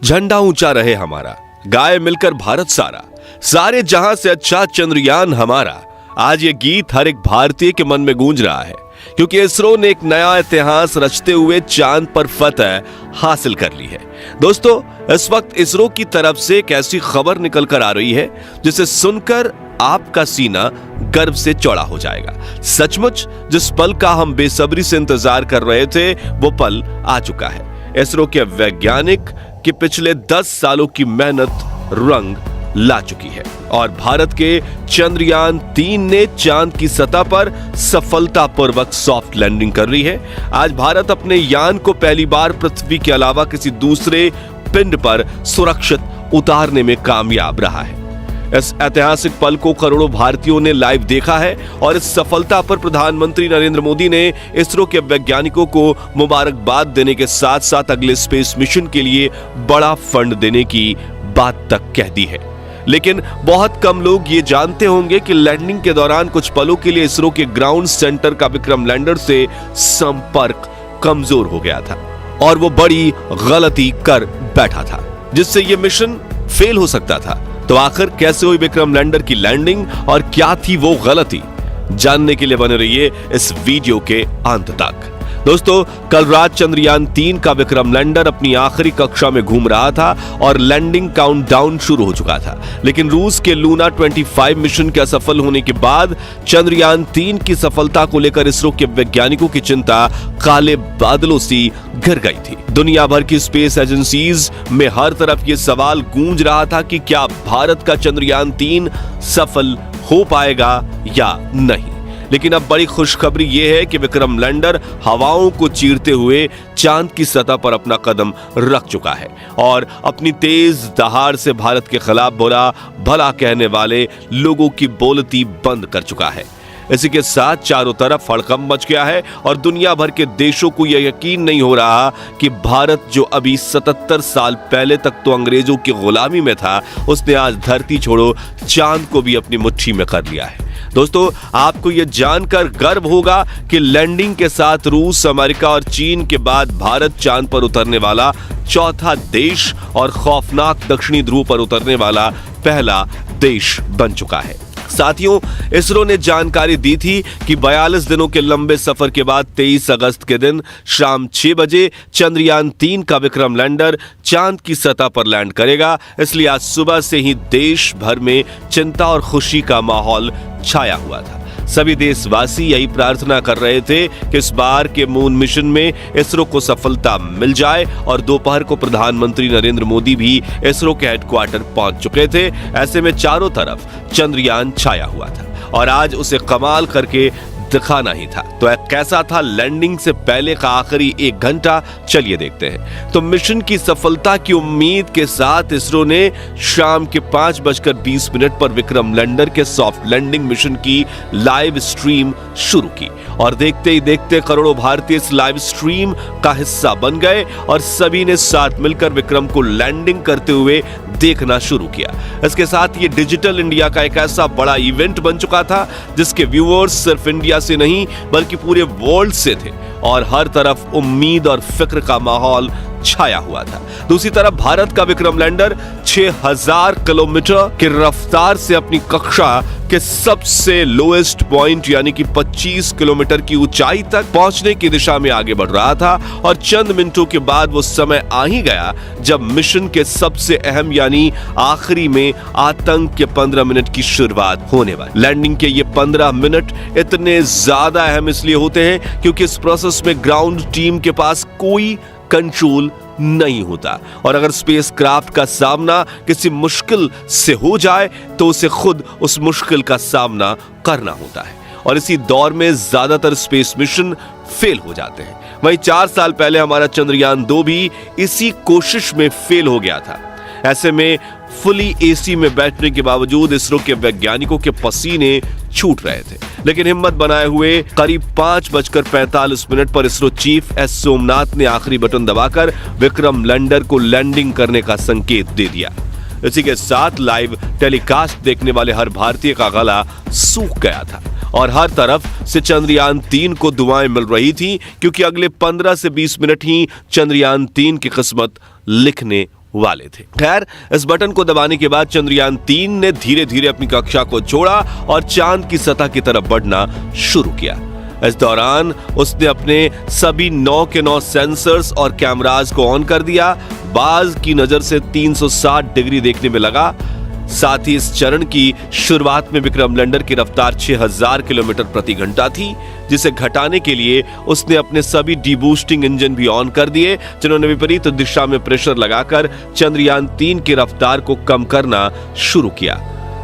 झंडा ऊंचा रहे हमारा, गाए मिलकर भारत सारा, सारे जहां से अच्छा चंद्रयान हमारा। आज ये गीत हर एक भारतीय के मन में गूंज रहा है, क्योंकि इसरो ने एक नया इतिहास रचते हुए चांद पर फतह हासिल कर ली है। दोस्तों, इस वक्त इसरो की तरफ से एक ऐसी खबर निकल कर आ रही है जिसे सुनकर आपका सीना गर्व से चौड़ा हो जाएगा। सचमुच जिस पल का हम बेसब्री से इंतजार कर रहे थे, वो पल आ चुका है। इसरो के वैज्ञानिक की पिछले 10 सालों की मेहनत रंग ला चुकी है और भारत के चंद्रयान 3 ने चांद की सतह पर सफलतापूर्वक सॉफ्ट लैंडिंग कर ली है। आज भारत अपने यान को पहली बार पृथ्वी के अलावा किसी दूसरे पिंड पर सुरक्षित उतारने में कामयाब रहा है। इस ऐतिहासिक पल को करोड़ों भारतीयों ने लाइव देखा है और इस सफलता पर प्रधानमंत्री नरेंद्र मोदी ने इसरो के वैज्ञानिकों को मुबारकबाद देने के साथ साथ अगले स्पेस मिशन के लिए बड़ा फंड देने की बात तक कह दी है। लेकिन बहुत कम लोग ये जानते होंगे कि लैंडिंग के दौरान कुछ पलों के लिए इसरो के ग्राउंड सेंटर का विक्रम लैंडर से संपर्क कमजोर हो गया था और वो बड़ी गलती कर बैठा था, जिससे ये मिशन फेल हो सकता था। तो आखिर कैसे हुई विक्रम लैंडर की लैंडिंग और क्या थी वो गलती, जानने के लिए बने रहिए इस वीडियो के अंत तक। दोस्तों, कल रात चंद्रयान 3 का विक्रम लैंडर अपनी आखिरी कक्षा में घूम रहा था और लैंडिंग काउंटडाउन शुरू हो चुका था। लेकिन रूस के लूना 25 मिशन के असफल होने के बाद चंद्रयान 3 की सफलता को लेकर इसरो के वैज्ञानिकों की चिंता काले बादलों सी घिर गई थी। दुनिया भर की स्पेस एजेंसीज में हर तरफ ये सवाल गूंज रहा था कि क्या भारत का चंद्रयान 3 सफल हो पाएगा या नहीं। लेकिन अब बड़ी खुशखबरी यह है कि विक्रम लैंडर हवाओं को चीरते हुए चांद की सतह पर अपना कदम रख चुका है और अपनी तेज दहाड़ से भारत के खिलाफ बुरा भला कहने वाले लोगों की बोलती बंद कर चुका है। इसी के साथ चारों तरफ हड़कंप मच गया है और दुनिया भर के देशों को यह यकीन नहीं हो रहा कि भारत, जो अभी 77 साल पहले तक तो अंग्रेजों की गुलामी में था, उसने आज धरती छोड़ो चांद को भी अपनी मुट्ठी में कर लिया है। दोस्तों, आपको यह जानकर गर्व होगा कि लैंडिंग के साथ रूस, अमेरिका और चीन के बाद भारत चांद पर उतरने वाला चौथा देश और खौफनाक दक्षिणी ध्रुव पर उतरने वाला पहला देश बन चुका है। साथियों, इसरो ने जानकारी दी थी कि 42 दिनों के लंबे सफर के बाद 23 अगस्त के दिन शाम 6 बजे चंद्रयान 3 का विक्रम लैंडर चांद की सतह पर लैंड करेगा। इसलिए आज सुबह से ही देश भर में चिंता और खुशी का माहौल छाया हुआ था। सभी देशवासी यही प्रार्थना कर रहे थे कि इस बार के मून मिशन में इसरो को सफलता मिल जाए और दोपहर को प्रधानमंत्री नरेंद्र मोदी भी इसरो के हेडक्वार्टर पहुंच चुके थे। ऐसे में चारों तरफ चंद्रयान छाया हुआ था और आज उसे कमाल करके दिखाना ही था। तो कैसा था लैंडिंग से पहले का आखिरी 1 घंटा, चलिए देखते हैं। तो मिशन की सफलता की उम्मीद के साथ इसरो ने शाम के 5:20 पर विक्रम लैंडर के सॉफ्ट लैंडिंग मिशन की लाइव स्ट्रीम शुरू की और देखते ही देखते करोड़ों भारतीय इस लाइव स्ट्रीम का हिस्सा बन गए और सभी ने साथ मिलकर विक्रम को लैंडिंग करते हुए देखना शुरू किया। इसके साथ ये डिजिटल इंडिया का एक ऐसा बड़ा इवेंट बन चुका था जिसके व्यूअर्स सिर्फ इंडिया से नहीं बल्कि पूरे वर्ल्ड से थे और हर तरफ उम्मीद और फिक्र का माहौल छाया हुआ था। दूसरी तरफ भारत का विक्रम लैंडर 6000 किलोमीटर की रफ्तार से अपनी कक्षा के सबसे लोएस्ट पॉइंट यानी कि 25 किलोमीटर की ऊंचाई तक पहुंचने की दिशा में आगे बढ़ रहा था और चंद मिनटों के बाद वो समय आ ही गया जब मिशन के सबसे अहम यानी आखिरी में आतंक के 15 मिनट की शुरुआत होने वाली। लैंडिंग के ये 15 मिनट इतने ज्यादा अहम इसलिए होते हैं क्योंकि इस प्रोसेस में ग्राउंड टीम के पास कोई कंट्रोल नहीं होता और अगर स्पेसक्राफ्ट का सामना किसी मुश्किल से हो जाए तो उसे खुद उस मुश्किल का सामना करना होता है और इसी दौर में ज्यादातर स्पेस मिशन फेल हो जाते हैं। वहीं 4 साल पहले हमारा चंद्रयान 2 भी इसी कोशिश में फेल हो गया था। ऐसे में फुली एसी में बैठने के बावजूद इसरो के वैज्ञानिकों के पसीने छूट रहे थे, लेकिन हिम्मत बनाए हुए करीब 5:45 पर इसरो चीफ एस सोमनाथ ने आखिरी बटन दबाकर विक्रम लैंडर को लैंडिंग करने का संकेत दे दिया। इसी के साथ लाइव टेलीकास्ट देखने वाले हर भारतीय का गला सूख गया था और हर तरफ से चंद्रयान 3 को दुआएं मिल रही थी क्योंकि अगले 15 से 20 मिनट ही चंद्रयान 3 की किस्मत लिखने वाले थे। खैर, इस बटन को दबाने के बाद चंद्रयान 3 ने धीरे धीरे अपनी कक्षा को छोड़ा और चांद की सतह की तरफ बढ़ना शुरू किया। इस दौरान उसने अपने सभी 9 के 9 सेंसर्स और कैमरास को ऑन कर दिया। बाज की नजर से 360 डिग्री देखने में लगा। साथ ही इस चरण की शुरुआत में विक्रम लैंडर की रफ्तार 6000 किलोमीटर प्रति घंटा थी, जिसे घटाने के लिए उसने अपने सभी डीबूस्टिंग इंजन भी ऑन कर दिए, जिन्होंने विपरीत दिशा में प्रेशर लगाकर चंद्रयान 3 की रफ्तार को कम करना शुरू किया।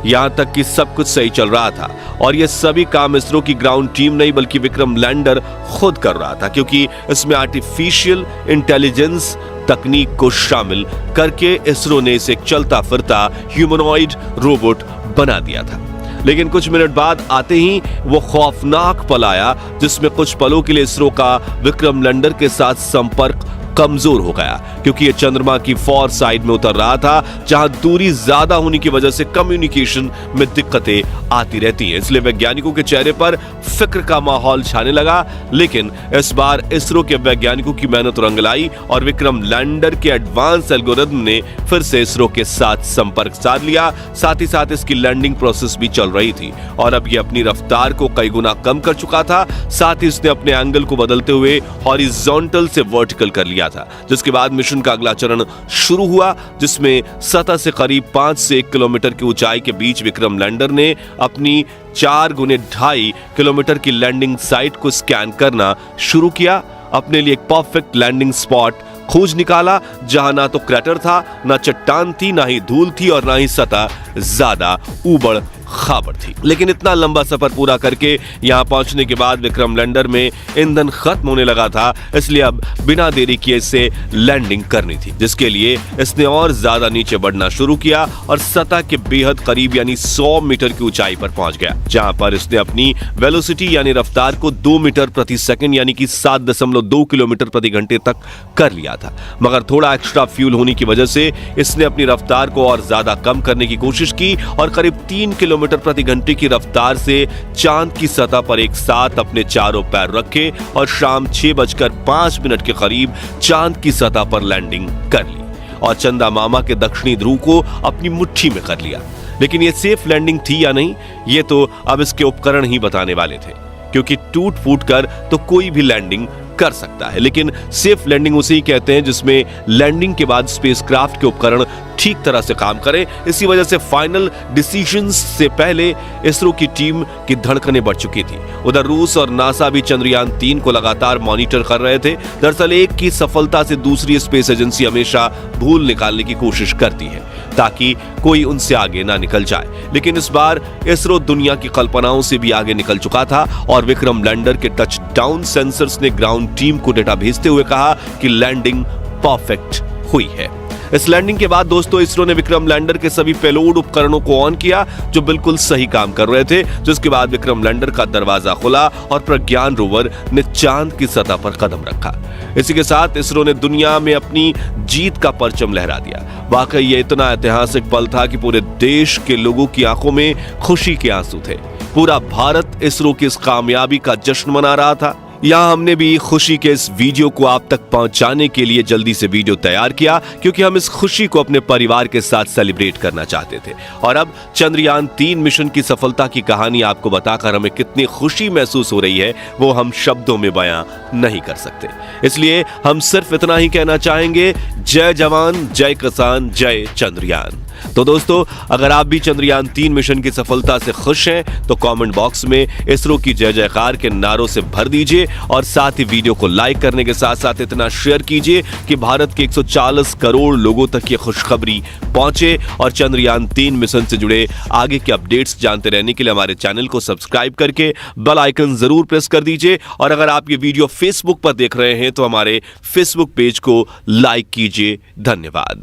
यहां तक कि सब कुछ सही चल रहा था और यह सभी काम इसरो की ग्राउंड टीम नहीं बल्कि विक्रम लैंडर खुद कर रहा था, क्योंकि इसमें आर्टिफिशियल इंटेलिजेंस तकनीक को शामिल करके इसरो ने इसे एक चलता फिरता ह्यूमनॉइड रोबोट बना दिया था। लेकिन कुछ मिनट बाद आते ही वो खौफनाक पल आया, जिसमें कुछ पलों के लिए इसरो का विक्रम लैंडर के साथ संपर्क कमजोर हो गया, क्योंकि ये चंद्रमा की फॉर साइड में उतर रहा था, जहां दूरी ज्यादा होने की वजह से कम्युनिकेशन में दिक्कतें आती रहती हैं। इसलिए वैज्ञानिकों के चेहरे पर फिक्र का माहौल छाने लगा। लेकिन इस बार इसरो के वैज्ञानिकों की मेहनत रंग लाई और विक्रम लैंडर के एडवांस एल्गोरिथम ने फिर से इसरो के साथ संपर्क साध लिया। साथ ही साथ इसकी लैंडिंग प्रोसेस भी चल रही थी और अब ये अपनी रफ्तार को कई गुना कम कर चुका था। साथ ही इसने अपने एंगल को बदलते हुए हॉरिजॉन्टल से वर्टिकल कर लिया था, जिसके बाद मिशन का अगला चरण शुरू हुआ, जिसमें सतह से करीब 5 से 1 किलोमीटर की ऊंचाई के बीच विक्रम लैंडर ने अपनी 4 गुने 2.5 किलोमीटर की लैंडिंग साइट को स्कैन करना शुरू किया। अपने लिए एक परफेक्ट लैंडिंग स्पॉट खोज निकाला, जहां ना तो क्रैटर था, ना चट्टान थी, ना ही धूल थी और ना ही सतह ज्यादा ऊबड़ खाबड़ थी। लेकिन इतना लंबा सफर पूरा करके यहां पहुंचने के बाद विक्रम लैंडर में ईंधन खत्म होने लगा था, इसलिए अब बिना देरी किए इसे लैंडिंग करनी थी, जिसके लिए इसने और ज्यादा नीचे बढ़ना शुरू किया और सतह के बेहद करीब यानी 100 मीटर की ऊंचाई पर पहुंच गया, जहां पर इसने अपनी वेलोसिटी यानी रफ्तार को 2 मीटर प्रति सेकंड यानी कि 7.2 किलोमीटर प्रति घंटे तक कर लिया था। मगर थोड़ा एक्स्ट्रा फ्यूल होने की वजह से इसने अपनी रफ्तार को और ज्यादा कम करने की कोशिश की और करीब 3 किलोमीटर प्रति घंटे की रफ्तार से चांद की सतह पर एक साथ अपने चारों पैर रखे और शाम 6:05 के करीब चांद की सतह पर लैंडिंग कर ली और चंदा मामा के दक्षिणी ध्रुव को अपनी मुट्ठी में कर लिया। लेकिन यह सेफ लैंडिंग थी या नहीं, ये तो अब इसके उपकरण ही बताने वाले थे, क्योंकि टूट फूट कर तो कोई भी लैंडिंग कर सकता है, लेकिन सेफ लैंडिंग उसे ही कहते हैं जिसमें लैंडिंग के बाद स्पेसक्राफ्ट के उपकरण ठीक तरह से काम करें। इसी वजह से फाइनल डिसीजंस से पहले इसरो की टीम की धड़कनें बढ़ चुकी थी। उधर रूस और नासा भी चंद्रयान 3 को लगातार मॉनिटर कर रहे थे। दरअसल एक की सफलता से दूसरी स्पेस एजेंसी हमेशा भूल निकालने की कोशिश करती है ताकि कोई उनसे आगे ना निकल जाए, लेकिन इस बार इसरो दुनिया की कल्पनाओं से भी आगे निकल चुका था और विक्रम लैंडर के टच डाउन सेंसर्स ने ग्राउंड टीम को डेटा भेजते हुए कहा कि लैंडिंग परफेक्ट हुई है। इस लैंडिंग के बाद दोस्तों इसरो ने विक्रम लैंडर के सभी पेलोड उपकरणों को ऑन किया जो बिल्कुल सही काम कर रहे थे, जिसके बाद विक्रम लैंडर का दरवाजा खुला और प्रज्ञान रोवर ने चांद की सतह पर कदम रखा। इसी के साथ इसरो ने दुनिया में अपनी जीत का परचम लहरा दिया। वाकई ये इतना ऐतिहासिक पल था कि पूरे देश के लोगों की आंखों में खुशी के आंसू थे। पूरा भारत इसरो की इस कामयाबी का जश्न मना रहा था। यहाँ हमने भी खुशी के इस वीडियो को आप तक पहुंचाने के लिए जल्दी से वीडियो तैयार किया, क्योंकि हम इस खुशी को अपने परिवार के साथ सेलिब्रेट करना चाहते थे। और अब चंद्रयान 3 मिशन की सफलता की कहानी आपको बताकर हमें कितनी खुशी महसूस हो रही है वो हम शब्दों में बयां नहीं कर सकते। इसलिए हम सिर्फ इतना ही कहना चाहेंगे, जय जवान, जय किसान, जय चंद्रयान। तो दोस्तों, अगर आप भी चंद्रयान 3 मिशन की सफलता से खुश हैं तो कमेंट बॉक्स में इसरो की जय जयकार के नारों से भर दीजिए और साथ ही वीडियो को लाइक करने के साथ साथ इतना शेयर कीजिए कि भारत के 140 करोड़ लोगों तक ये खुशखबरी पहुंचे। और चंद्रयान 3 मिशन से जुड़े आगे के अपडेट्स जानते रहने के लिए हमारे चैनल को सब्सक्राइब करके बेल आइकन जरूर प्रेस कर दीजिए। और अगर आप ये वीडियो फेसबुक पर देख रहे हैं तो हमारे फेसबुक पेज को लाइक कीजिए। धन्यवाद।